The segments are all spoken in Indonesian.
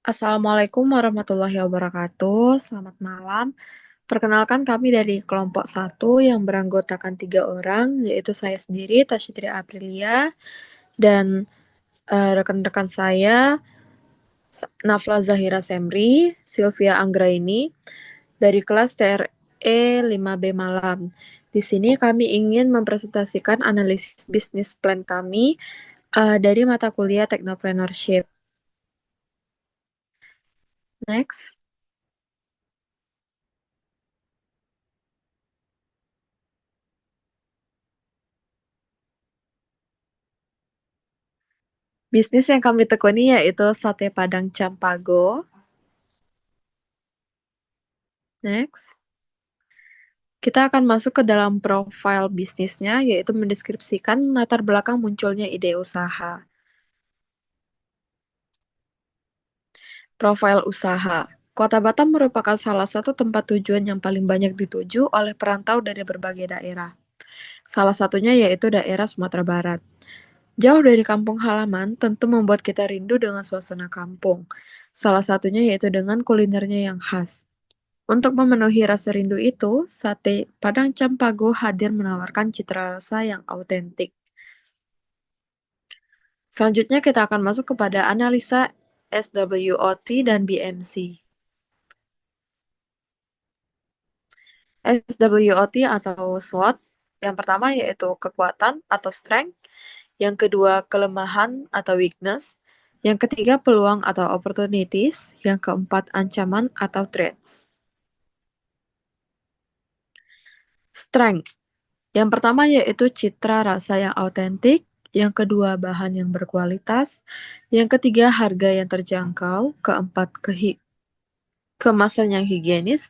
Assalamualaikum warahmatullahi wabarakatuh. Selamat malam. Perkenalkan kami dari kelompok satu yang beranggotakan 3 orang, yaitu saya sendiri, Tasyidri Aprilia, dan rekan-rekan saya, Nafla Zahira Semri, Sylvia Anggraini, dari kelas TRE 5B Malam. Di sini kami ingin mempresentasikan analisis bisnis plan kami dari mata kuliah Technopreneurship. Next. Bisnis yang kami tekuni yaitu Sate Padang Campago. Next. Kita akan masuk ke dalam profil bisnisnya, yaitu mendeskripsikan latar belakang munculnya ide usaha. Profil usaha. Kota Batam merupakan salah satu tempat tujuan yang paling banyak dituju oleh perantau dari berbagai daerah. Salah satunya yaitu daerah Sumatera Barat. Jauh dari kampung halaman tentu membuat kita rindu dengan suasana kampung. Salah satunya yaitu dengan kulinernya yang khas. Untuk memenuhi rasa rindu itu, Sate Padang Campago hadir menawarkan cita rasa yang autentik. Selanjutnya kita akan masuk kepada analisa SWOT dan BMC. SWOT atau SWOT, yang pertama yaitu kekuatan atau strength, yang kedua kelemahan atau weakness, yang ketiga peluang atau opportunities, yang keempat ancaman atau threats. Strength. Yang pertama yaitu citra rasa yang autentik, yang kedua bahan yang berkualitas, yang ketiga harga yang terjangkau, keempat kemasan yang higienis,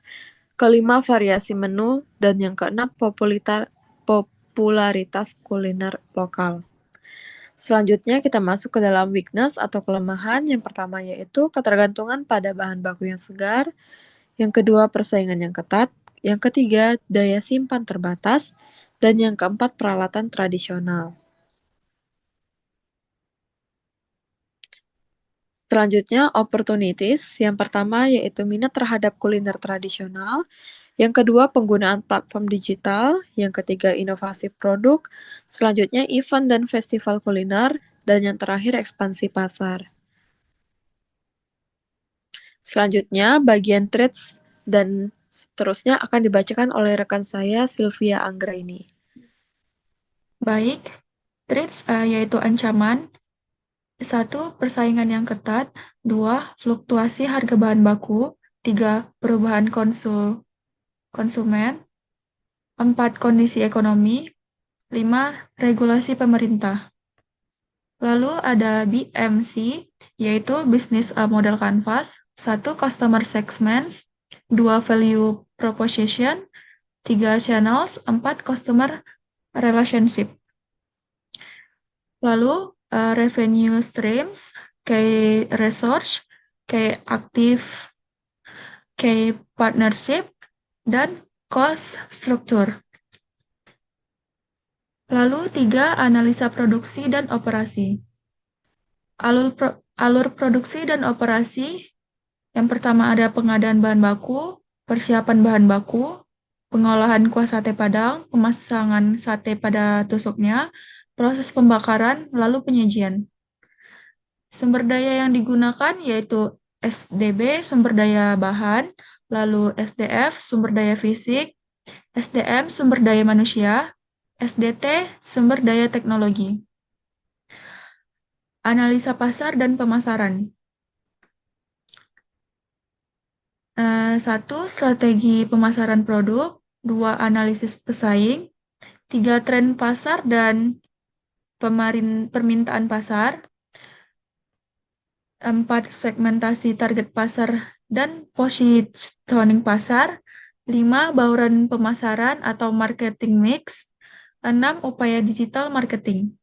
kelima variasi menu, dan yang keenam popularitas kuliner lokal. Selanjutnya kita masuk ke dalam weakness atau kelemahan. Yang pertama yaitu ketergantungan pada bahan baku yang segar, yang kedua persaingan yang ketat, yang ketiga daya simpan terbatas, dan yang keempat peralatan tradisional. Selanjutnya, opportunities. Yang pertama yaitu minat terhadap kuliner tradisional, yang kedua penggunaan platform digital, yang ketiga inovasi produk, selanjutnya event dan festival kuliner, dan yang terakhir ekspansi pasar. Selanjutnya, bagian trades dan seterusnya akan dibacakan oleh rekan saya, Sylvia Anggraini. Baik, threats yaitu ancaman. 1. Persaingan yang ketat. 2. Fluktuasi harga bahan baku. 3. Perubahan konsumen. 4. Kondisi ekonomi. 5. Regulasi pemerintah. Lalu ada BMC, yaitu Business Model Canvas. 1. Customer Segments. 2. Value Proposition. 3. Channels. 4. Customer Relationship. Lalu revenue streams, kayak resource, kayak active, kayak partnership, dan cost structure. Lalu 3. Analisa produksi dan operasi. Alur produksi dan operasi, yang pertama ada pengadaan bahan baku, persiapan bahan baku, pengolahan kuah sate padang, pemasangan sate pada tusuknya, proses pembakaran, lalu penyajian. Sumber daya yang digunakan yaitu SDB, sumber daya bahan, lalu SDF, sumber daya fisik, SDM, sumber daya manusia, SDT, sumber daya teknologi. Analisa pasar dan pemasaran. 1. Strategi pemasaran produk. 2. Analisis pesaing. 3. Tren pasar dan permintaan pasar. 4. Segmentasi target pasar dan positioning pasar. 5. Bauran pemasaran atau marketing mix. 6. Upaya digital marketing.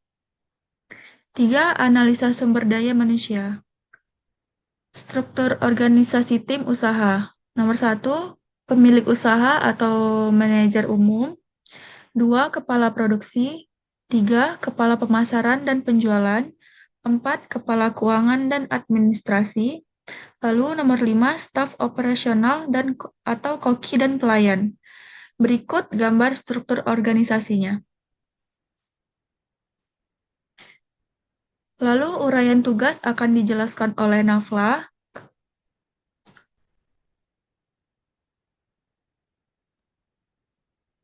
3. Analisa sumber daya manusia. Struktur organisasi tim usaha. Nomor 1. Pemilik usaha atau manajer umum. 2. Kepala produksi. 3. Kepala pemasaran dan penjualan. 4. Kepala keuangan dan administrasi. Lalu nomor 5, staf operasional dan atau koki dan pelayan. Berikut gambar struktur organisasinya. Lalu uraian tugas akan dijelaskan oleh Nafla.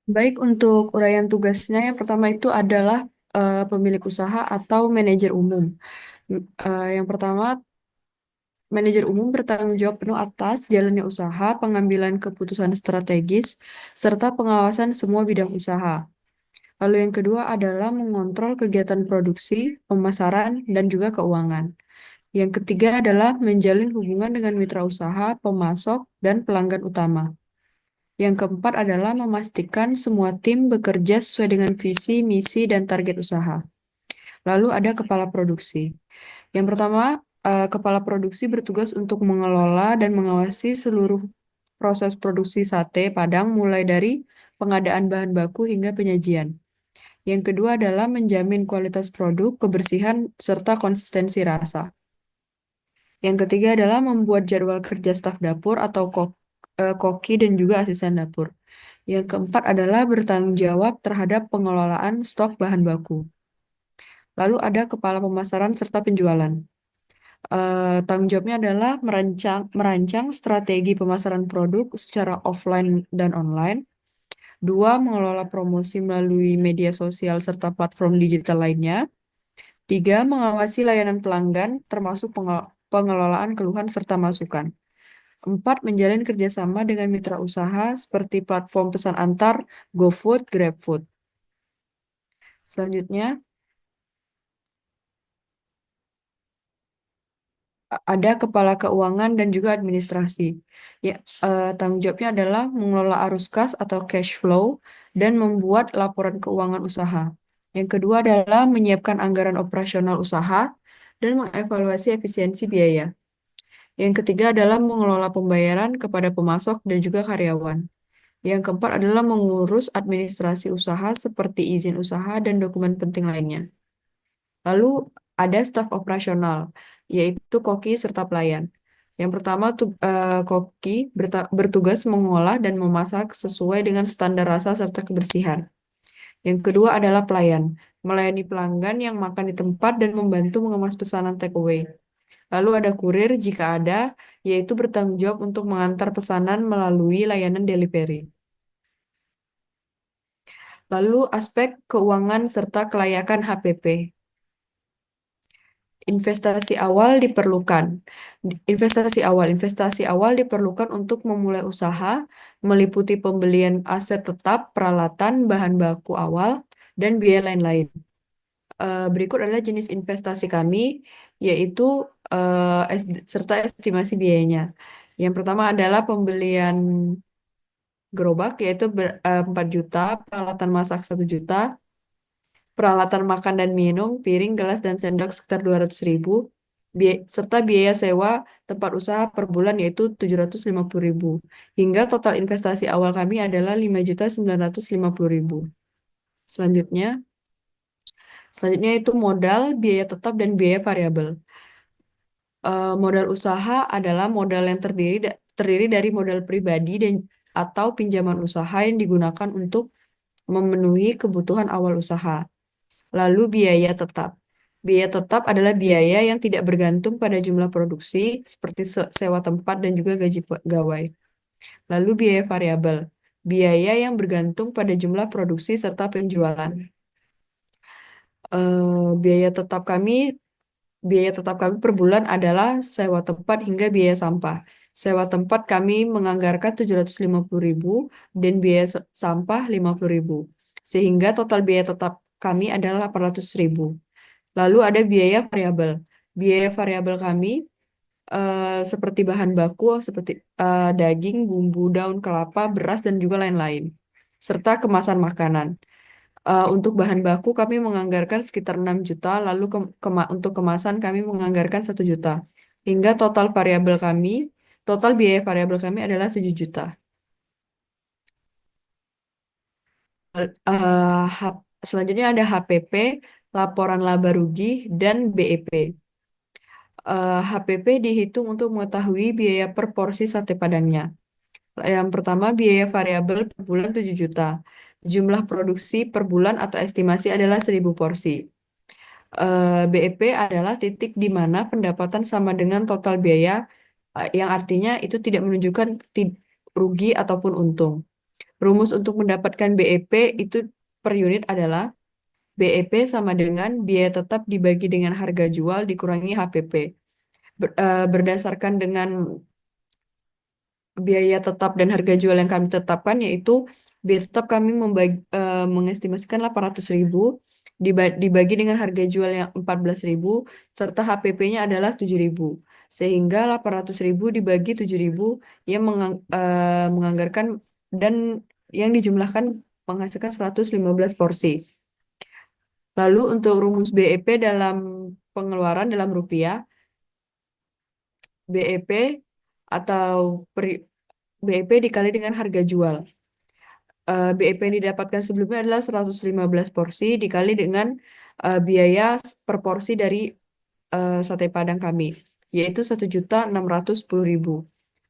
Baik, untuk uraian tugasnya yang pertama itu adalah pemilik usaha atau manajer umum. Yang pertama, manajer umum bertanggung jawab penuh atas jalannya usaha, pengambilan keputusan strategis, serta pengawasan semua bidang usaha. Lalu yang kedua adalah mengontrol kegiatan produksi, pemasaran, dan juga keuangan. Yang ketiga adalah menjalin hubungan dengan mitra usaha, pemasok, dan pelanggan utama. Yang keempat adalah memastikan semua tim bekerja sesuai dengan visi, misi, dan target usaha. Lalu ada kepala produksi. Yang pertama, kepala produksi bertugas untuk mengelola dan mengawasi seluruh proses produksi sate Padang mulai dari pengadaan bahan baku hingga penyajian. Yang kedua adalah menjamin kualitas produk, kebersihan, serta konsistensi rasa. Yang ketiga adalah membuat jadwal kerja staf dapur atau koki dan juga asisten dapur. Yang keempat adalah bertanggung jawab terhadap pengelolaan stok bahan baku. Lalu ada kepala pemasaran serta penjualan. Tanggung jawabnya adalah merancang strategi pemasaran produk secara offline dan online. Dua, mengelola promosi melalui media sosial serta platform digital lainnya. Tiga, mengawasi layanan pelanggan termasuk pengelolaan keluhan serta masukan. Empat, menjalin kerjasama dengan mitra usaha seperti platform pesan antar, GoFood, GrabFood. Selanjutnya, ada kepala keuangan dan juga administrasi. Ya, tanggung jawabnya adalah mengelola arus kas atau cash flow dan membuat laporan keuangan usaha. Yang kedua adalah menyiapkan anggaran operasional usaha dan mengevaluasi efisiensi biaya. Yang ketiga adalah mengelola pembayaran kepada pemasok dan juga karyawan. Yang keempat adalah mengurus administrasi usaha seperti izin usaha dan dokumen penting lainnya. Lalu ada staf operasional, yaitu koki serta pelayan. Yang pertama, koki bertugas mengolah dan memasak sesuai dengan standar rasa serta kebersihan. Yang kedua adalah pelayan, melayani pelanggan yang makan di tempat dan membantu mengemas pesanan takeaway. Lalu ada kurir jika ada, yaitu bertanggung jawab untuk mengantar pesanan melalui layanan delivery. Lalu aspek keuangan serta kelayakan HPP. Investasi awal diperlukan. Investasi awal diperlukan untuk memulai usaha, meliputi pembelian aset tetap, peralatan, bahan baku awal, dan biaya lain-lain. Berikut adalah jenis investasi kami, yaitu serta estimasi biayanya. Yang pertama adalah pembelian gerobak, yaitu 4 juta, peralatan masak 1 juta, peralatan makan dan minum, piring, gelas, dan sendok sekitar 200.000, serta biaya sewa tempat usaha per bulan yaitu 750.000. Hingga total investasi awal kami adalah 5.950.000. Selanjutnya, selanjutnya itu modal, biaya tetap, dan biaya variabel. Modal usaha adalah modal yang terdiri dari modal pribadi dan atau pinjaman usaha yang digunakan untuk memenuhi kebutuhan awal usaha. Lalu biaya tetap. Biaya tetap adalah biaya yang tidak bergantung pada jumlah produksi, seperti sewa tempat dan juga gaji pegawai. Lalu biaya variabel. Biaya yang bergantung pada jumlah produksi serta penjualan. Biaya tetap kami per bulan adalah sewa tempat hingga biaya sampah. Sewa tempat kami menganggarkan 750.000 dan biaya sampah 50.000. Sehingga total biaya tetap kami adalah 800.000. Lalu ada biaya variabel. Biaya variabel kami seperti bahan baku, seperti daging, bumbu, daun kelapa, beras, dan juga lain-lain. Serta kemasan makanan. Untuk bahan baku kami menganggarkan sekitar 6 juta, lalu untuk kemasan kami menganggarkan 1 juta. Hingga total biaya variabel kami adalah 7 juta. Selanjutnya ada HPP, laporan laba rugi, dan BEP. HPP dihitung untuk mengetahui biaya per porsi sate padangnya. Yang pertama, biaya variabel per bulan 7 juta. Jumlah produksi per bulan atau estimasi adalah 1000 porsi. BEP adalah titik di mana pendapatan sama dengan total biaya, yang artinya itu tidak menunjukkan rugi ataupun untung. Rumus untuk mendapatkan BEP itu per unit adalah BEP sama dengan biaya tetap dibagi dengan harga jual dikurangi HPP. Berdasarkan dengan biaya tetap dan harga jual yang kami tetapkan, yaitu biaya tetap kami mengestimasikan 800.000 dibagi dengan harga jual yang 14.000 serta HPP-nya adalah 7.000, sehingga 800.000 dibagi 7.000 yang menganggarkan dan yang dijumlahkan menghasilkan 115 porsi. Lalu untuk rumus BEP dalam pengeluaran dalam rupiah, BEP atau BEP dikali dengan harga jual. BEP yang didapatkan sebelumnya adalah 115 porsi dikali dengan biaya per porsi dari sate padang kami, yaitu 1.610.000.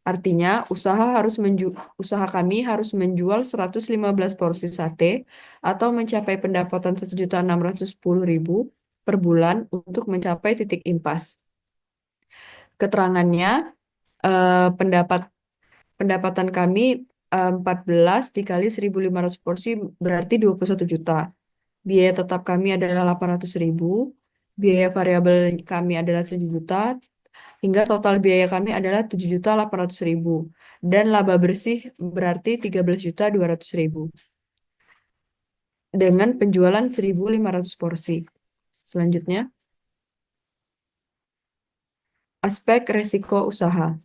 Artinya, usaha kami harus menjual 115 porsi sate atau mencapai pendapatan 1.610.000 per bulan untuk mencapai titik impas. Keterangannya, pendapat pendapatan kami 14 dikali 1.500 porsi berarti 21 juta. Biaya tetap kami adalah 800.000. Biaya variabel kami adalah 7 juta. Hingga total biaya kami adalah 7.800.000. Dan laba bersih berarti 13.200.000. Dengan penjualan 1.500 porsi. Selanjutnya, aspek resiko usaha.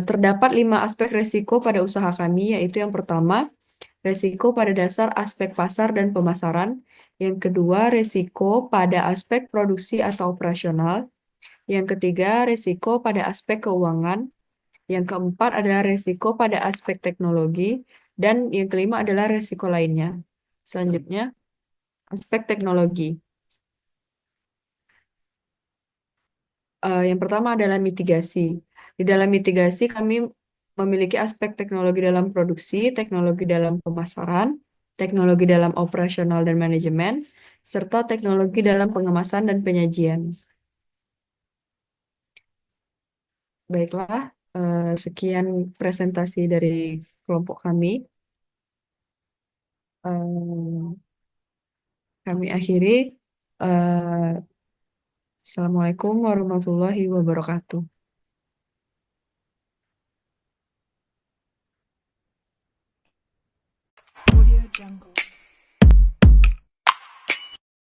Terdapat 5 aspek resiko pada usaha kami, yaitu yang pertama, resiko pada dasar aspek pasar dan pemasaran. Yang kedua, resiko pada aspek produksi atau operasional. Yang ketiga, resiko pada aspek keuangan. Yang keempat adalah resiko pada aspek teknologi. Dan yang kelima adalah resiko lainnya. Selanjutnya, aspek teknologi. Yang pertama adalah mitigasi. Di dalam mitigasi, kami memiliki aspek teknologi dalam produksi, teknologi dalam pemasaran, teknologi dalam operasional dan manajemen, serta teknologi dalam pengemasan dan penyajian. Baiklah, sekian presentasi dari kelompok kami. Eh, Kami akhiri. Eh, Assalamualaikum warahmatullahi wabarakatuh. Audio Jungle.